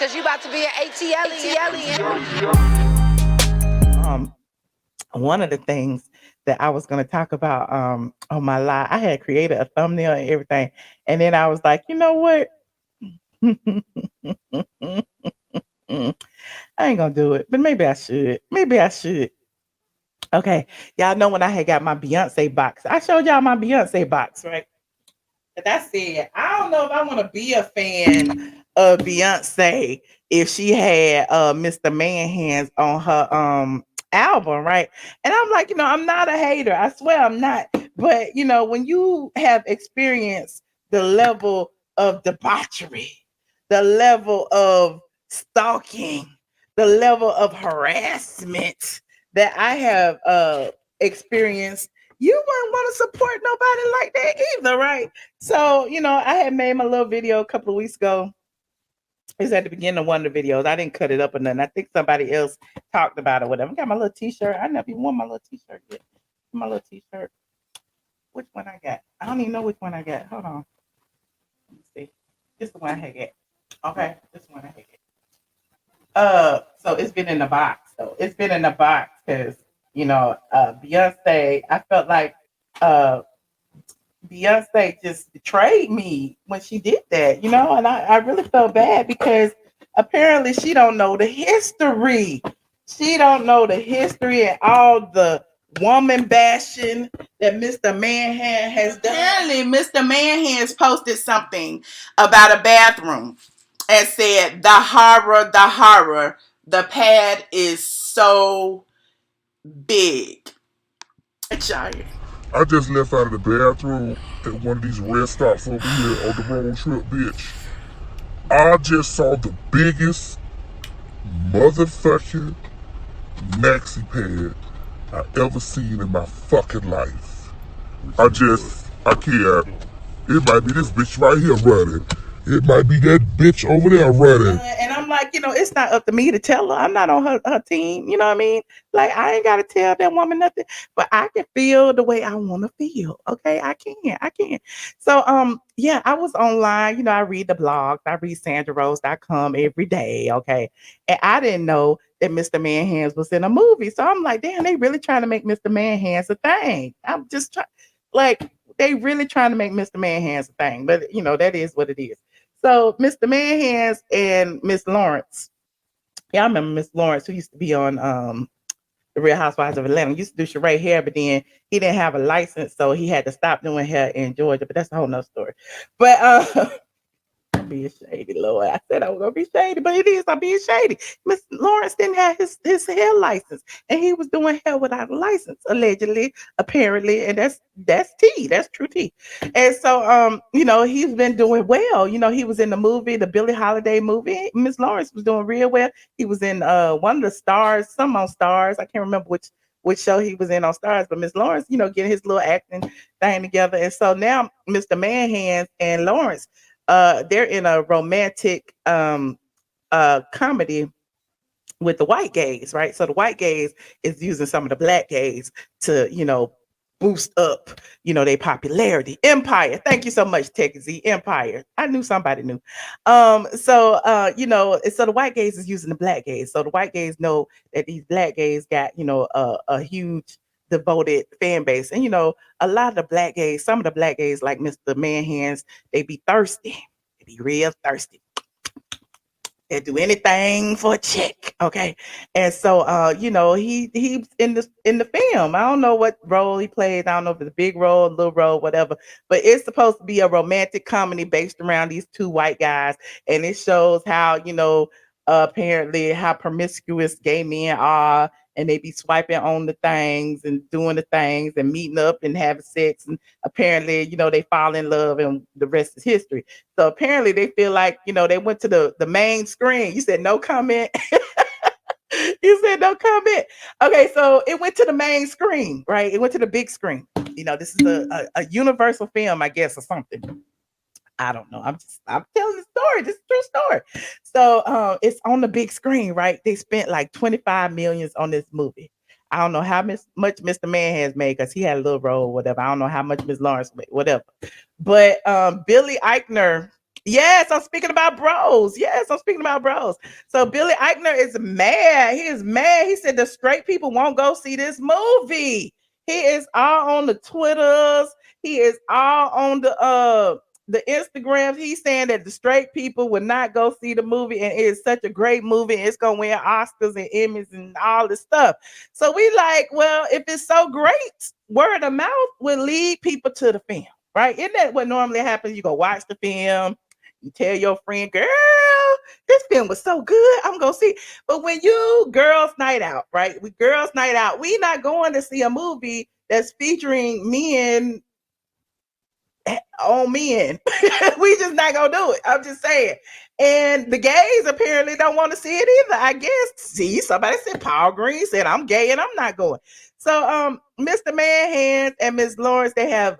Cause you about to be an ATLien. One of the things that I was going to talk about on my live, I had created a thumbnail and everything, and then I was like, you know what? I ain't gonna do it, but maybe I should. Maybe I should. Okay, y'all know when I had got my Beyonce box, I showed y'all my Beyonce box, right? And I said, I don't know if I want to be a fan of Beyonce if she had Mr. Manhands on her album, right? And I'm like, I'm not a hater. I swear I'm not. But when you have experienced the level of debauchery, the level of stalking, the level of harassment that I have experienced, you wouldn't want to support nobody like that either, right? So, I had made my little video a couple of weeks ago. It's at the beginning of one of the videos. I didn't cut it up or nothing. I think somebody else talked about it, whatever. I got my little t-shirt. I never even wore my little t-shirt yet. My little t-shirt. Which one I got? I don't even know which one I got. Hold on. Let me see. This is the one I had get. Okay, this one I had get. So it's been in the box. So it's been in the box because Beyonce. I felt like uh Beyonce just betrayed me when she did that, and I really felt bad because apparently she don't know the history. She don't know the history and all the woman bashing that Mr. Manhan has done. Apparently, Mr. Manhan's posted something about a bathroom and said, the pad is so big. Giant. I just left out of the bathroom at one of these rest stops over here on the road trip, bitch. I just saw the biggest motherfucking maxi pad I ever seen in my fucking life. I can't. It might be this bitch right here running. It might be that bitch over there running. And I'm like, it's not up to me to tell her. I'm not on her team. You know what I mean? Like, I ain't got to tell that woman nothing, but I can feel the way I want to feel. Okay. I can. So, yeah, I was online. I read the blogs. I read sandarose.com every day. Okay. And I didn't know that Mr. Manhands was in a movie. So I'm like, damn, they really trying to make Mr. Manhands a thing. I'm just trying, like, they really trying to make Mr. Manhands a thing, but that is what it is. So Mr. Manhands and Miss Lawrence. Yeah, I remember Miss Lawrence who used to be on the Real Housewives of Atlanta. He used to do straight hair, but then he didn't have a license, so he had to stop doing hair in Georgia. But that's a whole nother story. But I'm being shady, Lord. I said I was gonna be shady, but it is. I'm being shady. Miss Lawrence didn't have his hair license, and he was doing hair without a license, allegedly, apparently, and that's tea. That's true tea. And so, he's been doing well. He was in the movie, the Billie Holiday movie. Miss Lawrence was doing real well. He was in one of the stars, some on Stars. I can't remember which show he was in on Stars, but Miss Lawrence, getting his little acting thing together. And so now Mr. Manhands and Lawrence, they're in a romantic comedy with the white gays, right? So the white gays is using some of the black gays to, boost up, their popularity. Empire. Thank you so much, Tech Z. Empire. I knew somebody knew. So the white gays is using the black gays. So the white gays know that these black gays got, a huge devoted fan base. And a lot of the black gays, some of the black gays like Mr. Manhands, they be thirsty. They be real thirsty. They do anything for a check, okay? And so, he's in the film. I don't know what role he plays. I don't know if it's a big role, a little role, whatever. But it's supposed to be a romantic comedy based around these two white guys, and it shows how apparently how promiscuous gay men are, and they be swiping on the things and doing the things and meeting up and having sex, and apparently they fall in love, and the rest is history. So apparently they feel like, they went to the main screen. You said no comment. You said no comment. Okay, so it went to the main screen, right? It went to the big screen. This is a universal film, I guess, or something. I don't know. I'm telling the story. This is a true story. So it's on the big screen, right? They spent like 25 millions on this movie. I don't know how much Mr. Man has made because he had a little role, whatever. I don't know how much Miss Lawrence made, whatever. But Billy Eichner Yes, I'm speaking about bros. Yes, I'm speaking about bros. So Billy Eichner is mad. He is mad. He said the straight people won't go see this movie. He is all on the Twitters. He is all on the Instagrams. He's saying that the straight people would not go see the movie, and it is such a great movie. And it's gonna win Oscars and Emmys and all this stuff. So we like, well, if it's so great, word of mouth will lead people to the film, right? Isn't that what normally happens? You go watch the film, you tell your friend, girl, this film was so good. I'm gonna see. But when you girls' night out, right? We girls' night out, we not going to see a movie that's featuring men on men. We just not gonna do it. I'm just saying. And the gays apparently don't want to see it either. I guess. See, somebody said Paul Green said I'm gay and I'm not going. So Mr. Manhands and Miss Lawrence, they have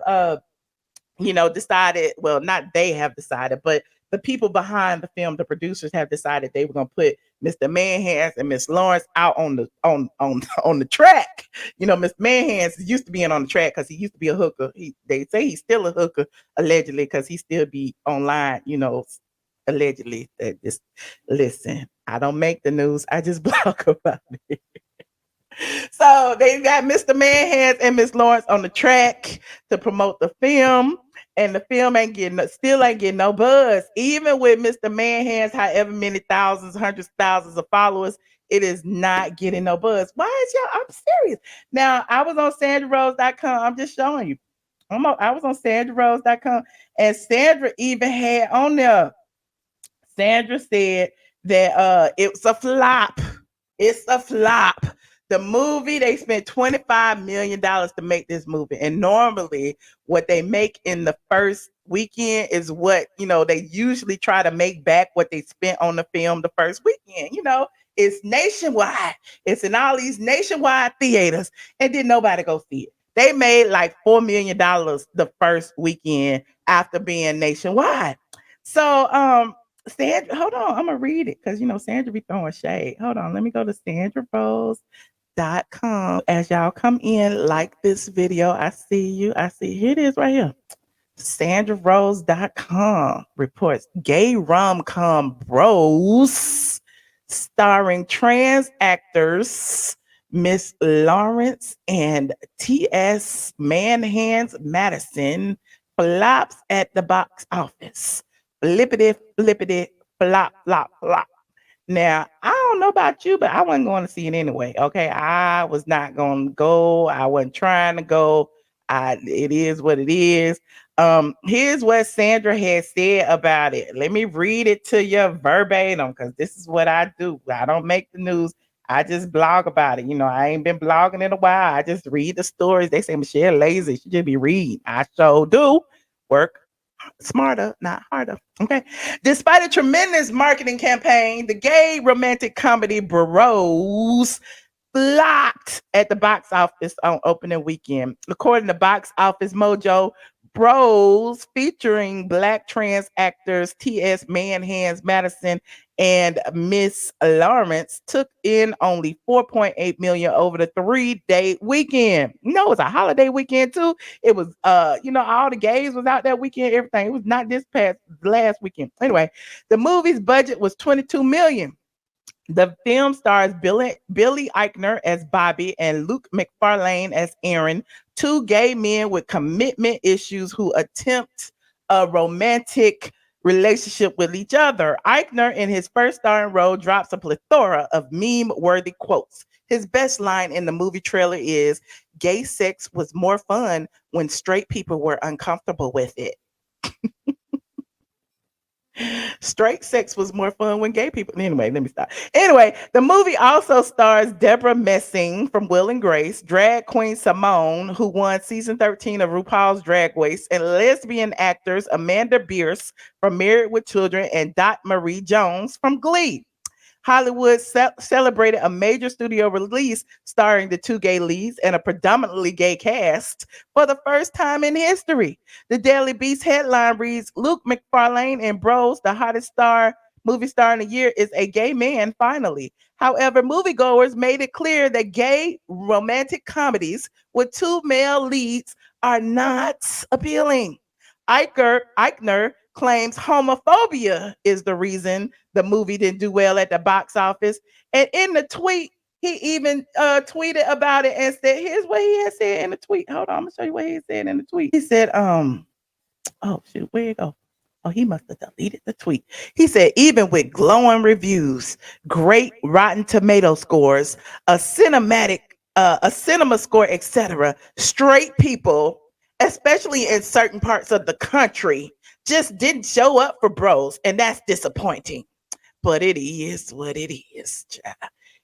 decided, well, not they have decided, but the people behind the film, the producers have decided they were gonna put Mr. Manhands and Miss Lawrence out on the on the track. Mr. Manhands used to be on the track because he used to be a hooker. They say he's still a hooker, allegedly, because he still be online, allegedly. Just listen, I don't make the news, I just blog about it. So they got Mr. Manhands and Miss Lawrence on the track to promote the film, and the film still ain't getting no buzz. Even with Mr. Manhands, however many thousands, hundreds of thousands of followers, it is not getting no buzz. Why is y'all? I'm serious. Now I was on SandraRose.com. I'm just showing you. I was on SandraRose.com, and Sandra even had on there. Sandra said that it's a flop. It's a flop. The movie, they spent $25 million to make this movie. And normally what they make in the first weekend is what, they usually try to make back what they spent on the film the first weekend. It's nationwide. It's in all these nationwide theaters, and then nobody go see it. They made like $4 million the first weekend after being nationwide. So Sandra, hold on, I'm gonna read it because Sandra be throwing shade. Hold on, let me go to SandraRose.com. As y'all come in, like this video. I see you. I see, here it is right here. SandraRose.com reports gay rom-com bros starring trans actors Miss Lawrence and TS Madison flops at the box office. Flippity, flippity, flop, flop, flop. Now, I don't know about you, but I wasn't going to see it anyway. Okay. I was not going to go. I wasn't trying to go. It is what it is. Here's what Sandra had said about it. Let me read it to you verbatim because this is what I do. I don't make the news. I just blog about it. I ain't been blogging in a while. I just read the stories. They say Michelle lazy. She just be reading. I sure do. Work smarter, not harder. Okay. Despite a tremendous marketing campaign, the gay romantic comedy Bros flopped at the box office on opening weekend. According to Box Office Mojo, Bros, featuring black trans actors T.S. Madison and Miss Lawrence, took in only 4.8 million over the 3-day weekend. It's a holiday weekend too. It was all the gays was out that weekend, everything. It was not this past last weekend. Anyway, the movie's budget was 22 million. The film stars Billy Eichner as Bobby and Luke McFarlane as Aaron, two gay men with commitment issues who attempt a romantic relationship with each other. Eichner, in his first starring role, drops a plethora of meme-worthy quotes. His best line in the movie trailer is, "Gay sex was more fun when straight people were uncomfortable with it." Straight sex was more fun when gay people. Anyway, let me stop. Anyway, the movie also stars Deborah Messing from Will and Grace, drag queen Simone, who won season 13 of RuPaul's Drag Race, and lesbian actors Amanda Bierce from Married with Children and Dot Marie Jones from Glee. Hollywood celebrated a major studio release starring the two gay leads and a predominantly gay cast for the first time in history. The Daily Beast headline reads, "Luke McFarlane in Bros, the hottest movie star in the year, is a gay man finally." However, moviegoers made it clear that gay romantic comedies with two male leads are not appealing. Eichner claims homophobia is the reason the movie didn't do well at the box office. And in the tweet, he even tweeted about it and said, here's what he had said in the tweet. Hold on, I'm gonna show you what he said in the tweet. He said, oh shoot, where you go? Oh, he must have deleted the tweet. He said, even with glowing reviews, great Rotten Tomato scores, a cinema score, etc., straight people, especially in certain parts of the country, just didn't show up for bros, and that's disappointing. But it is what it is, child.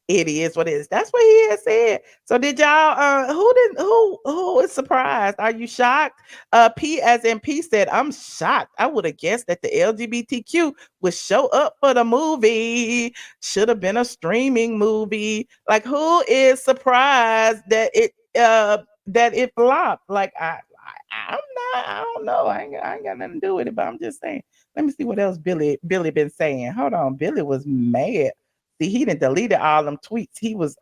It is what it is. That's what he had said. So did y'all who is surprised? Are you shocked? P as in P said, I'm shocked. I would have guessed that the LGBTQ would show up for the movie. Should have been a streaming movie. Like, who is surprised that it flopped? Like, I'm not, I don't know. I ain't got nothing to do with it, but I'm just saying. Let me see what else Billy been saying. Hold on. Billy was mad. See, he didn't deleted all them tweets. He was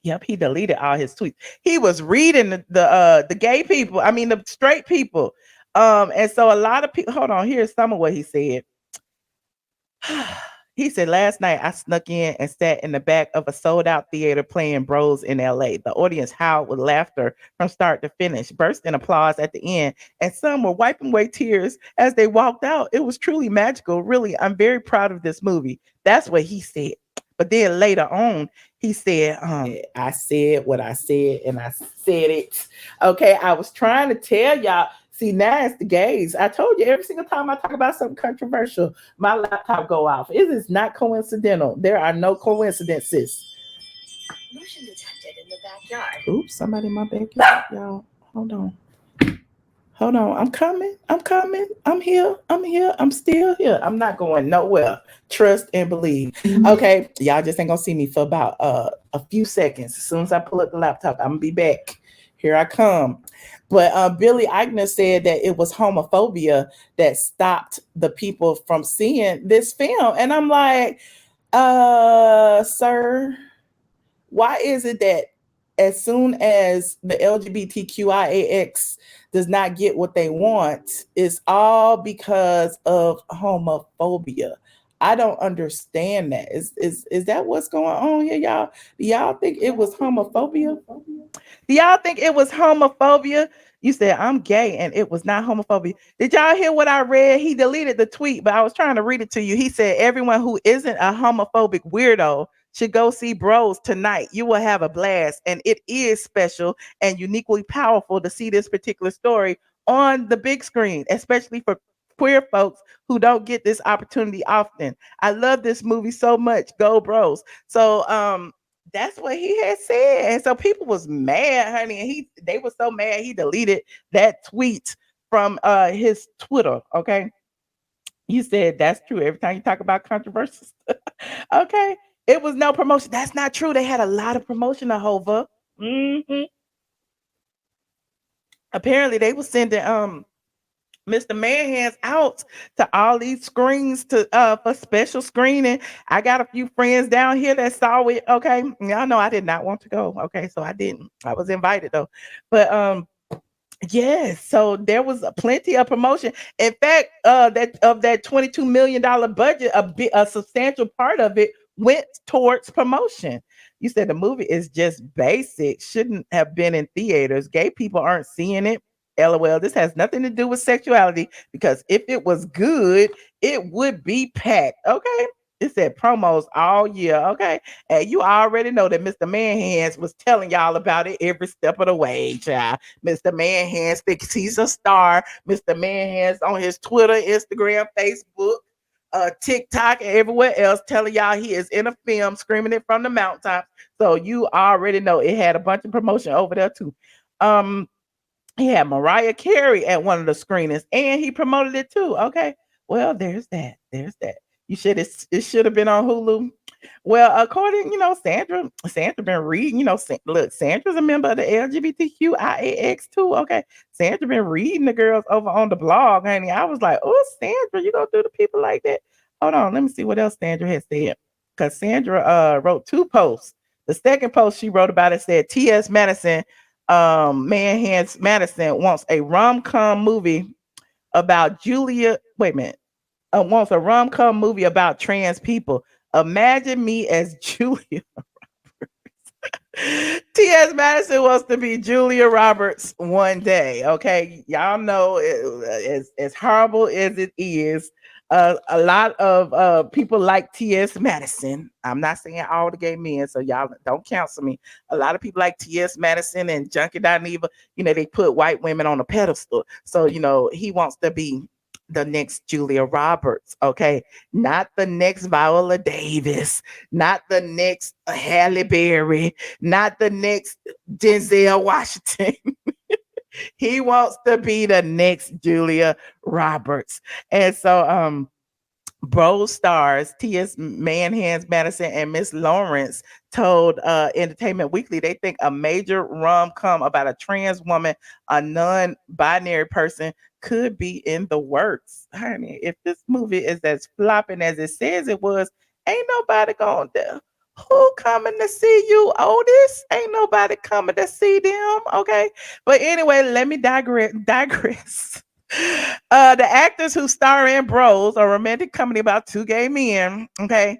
yep, he deleted all his tweets. He was reading the gay people, I mean the straight people. And so a lot of people, hold on, here's some of what he said. He said, last night I snuck in and sat in the back of a sold out theater playing Bros in LA. The audience howled with laughter from start to finish, burst in applause at the end, and some were wiping away tears as they walked out. It was truly magical. Really, I'm very proud of this movie. That's what he said. But then later on, he said, I said what I said and I said it. Okay, I was trying to tell y'all. See, now it's the gays. I told you every single time I talk about something controversial, my laptop go off. It is not coincidental. There are no coincidences. Motion detected in the backyard. Oops, somebody in my backyard, y'all. Hold on. I'm coming. I'm here. I'm still here. I'm not going nowhere. Trust and believe. Okay, y'all just ain't gonna see me for about a few seconds. As soon as I pull up the laptop, I'm gonna be back. Here I come. But Billy Eichner said that it was homophobia that stopped the people from seeing this film. And I'm like, sir, why is it that as soon as the LGBTQIAX does not get what they want, it's all because of homophobia? I don't understand that. Is that what's going on here, y'all? Do y'all think it was homophobia? Do y'all think it was homophobia? You said I'm gay and it was not homophobia. Did y'all hear what I read? He deleted the tweet, but I was trying to read it to you. He said everyone who isn't a homophobic weirdo should go see Bros tonight. You will have a blast. And it is special and uniquely powerful to see this particular story on the big screen, especially for queer folks who don't get this opportunity often. I love this movie so much. Go Bros. So that's what he had said. And so people was mad, honey. And they were so mad he deleted that tweet from his Twitter. Okay. You said that's true. Every time you talk about controversies. Okay. It was no promotion. That's not true. They had a lot of promotion of Hova. Mm-hmm. Apparently they were sending Mr. Manhands out to all these screens to for special screening. I got a few friends down here that saw it. Okay. Y'all know I did not want to go. Okay, so I didn't. I was invited though. But yes, so there was plenty of promotion. In fact, that $22 million budget, a substantial part of it went towards promotion. You said the movie is just basic, shouldn't have been in theaters. Gay people aren't seeing it. LOL. This has nothing to do with sexuality because if it was good, it would be packed. Okay. It said promos all year. Okay. And you already know that Mr. Manhands was telling y'all about it every step of the way, child. Mr. Manhands thinks he's a star. Mr. Manhands on his Twitter, Instagram, Facebook, TikTok, and everywhere else telling y'all he is in a film screaming it from the mountaintops. So you already know it had a bunch of promotion over there too. He had Mariah Carey at one of the screenings and he promoted it too. Okay. Well, there's that. It should have been on Hulu. Well, according, Sandra been reading, look, Sandra's a member of the LGBTQIAX too. Okay. Sandra been reading the girls over on the blog, honey. I was like, oh, Sandra, you gonna do the people like that? Hold on, let me see what else Sandra has said. Because Sandra wrote two posts. The second post she wrote about it said TS Madison, Madison wants a rom-com movie about Julia. Wait a minute. Wants a rom-com movie about trans people. Imagine me as Julia. TS Madison wants to be Julia Roberts one day. Okay, y'all know as horrible as it is, a lot of people like TS Madison. I'm not saying all the gay men, so y'all don't counsel me. A lot of people like TS Madison and Junkie Dineva. They put white women on a pedestal. So he wants to be the next Julia Roberts. Okay, not the next Viola Davis, not the next Halle Berry, not the next Denzel Washington. He wants to be the next Julia Roberts. And so Bros stars T.S. Manhands Madison and Miss Lawrence told Entertainment Weekly they think a major rom-com about a trans woman, a non-binary person, could be in the works. Honey, if this movie is as flopping as it says it was, ain't nobody going there. Who coming to see you, Otis? Ain't nobody coming to see them. Okay. But anyway, let me digress. The actors who star in Bros, a romantic comedy about two gay men, okay,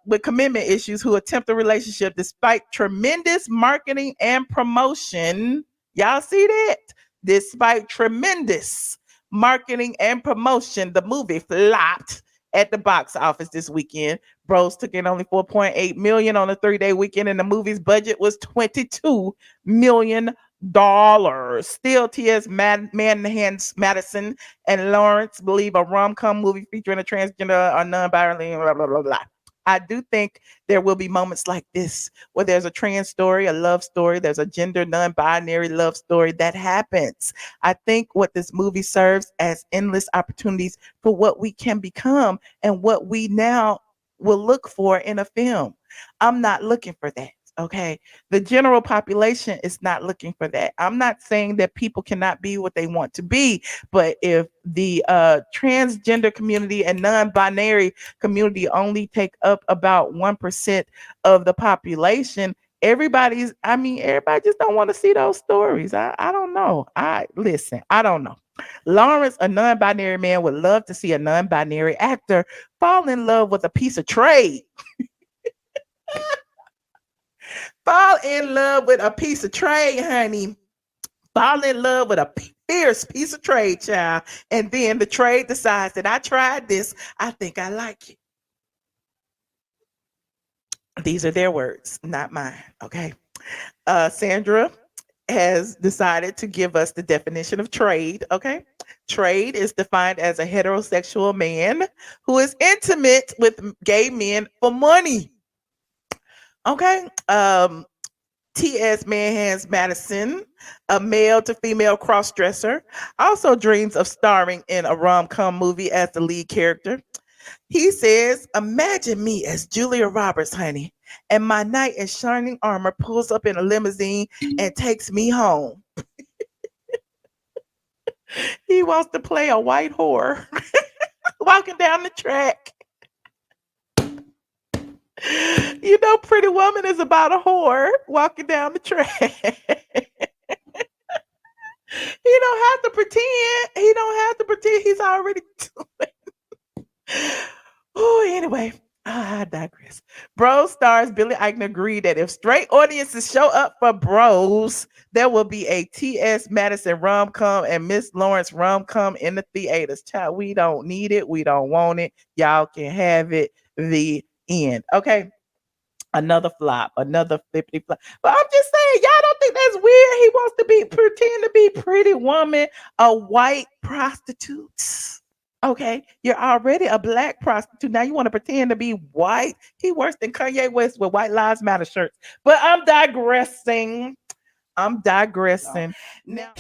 with commitment issues who attempt a relationship despite tremendous marketing and promotion. Y'all see that? Despite tremendous marketing and promotion, the movie flopped at the box office this weekend. Bros took in only 4.8 million on a 3-day weekend, and the movie's budget was $22 million. Still, T.S. Manhands Madison and Lawrence believe a rom-com movie featuring a transgender or non-binary, blah, blah, blah, blah. I do think there will be moments like this where there's a trans story, a love story, there's a gender non-binary love story that happens. I think what this movie serves as endless opportunities for what we can become and what we now will look for in a film. I'm not looking for that. Okay. The general population is not looking for that. I'm not saying that people cannot be what they want to be, but if the transgender community and non-binary community only take up about 1% of the population, everybody just don't want to see those stories. I don't know. I don't know. Lawrence, a non-binary man, would love to see a non-binary actor fall in love with a piece of trade. Fall in love with a piece of trade, honey. Fall in love with a fierce piece of trade, child. And then the trade decides that I tried this. I think I like it. These are their words, not mine. Okay. Sandra has decided to give us the definition of trade. Okay. Trade is defined as a heterosexual man who is intimate with gay men for money. Okay. T.S. Manhands Madison, a male to female crossdresser, also dreams of starring in a rom-com movie as the lead character. He says, imagine me as Julia Roberts, honey, and my knight in shining armor pulls up in a limousine and takes me home. He wants to play a white whore walking down the track. Pretty Woman is about a whore walking down the track. He don't have to pretend. He don't have to pretend. He's already doing. Oh, anyway, I digress. Bros stars Billy Eichner agreed that if straight audiences show up for Bros, there will be a T.S. Madison rom-com and Miss Lawrence rom-com in the theaters. Child, we don't need it. We don't want it. Y'all can have it. The end. Okay. Another flop, another flippity flop. But I'm just saying, y'all don't think that's weird? He wants to pretend to be Pretty Woman, a white prostitute. Okay, you're already a black prostitute. Now you want to pretend to be white? He worse than Kanye West with White Lives Matter shirts. But I'm digressing. Now.